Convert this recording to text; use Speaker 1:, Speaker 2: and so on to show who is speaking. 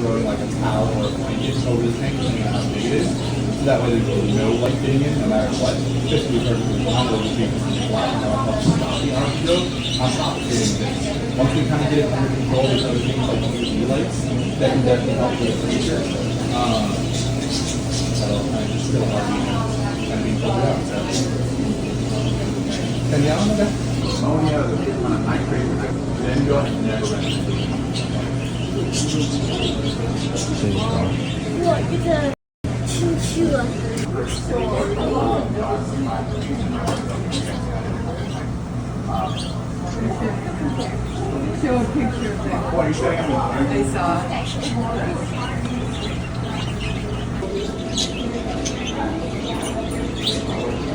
Speaker 1: throwing like a towel or a blanket over the tank, depending on how big it is. So that way there's really no light getting in, no matter what. Just to be perfectly blind, we'll just be blocking off up stop the arm stroke on top of getting this. Once we kind of get it under control with other things like UV lights, that can definitely help with the future. So I just feel hard kind of being pulled out. So. Can you on that? Oh yeah, the kind of nitrate with it. Then go ahead and never rest.
Speaker 2: What is a chinchilla?
Speaker 3: Show a picture of that.
Speaker 1: What are you saying?
Speaker 3: I saw it.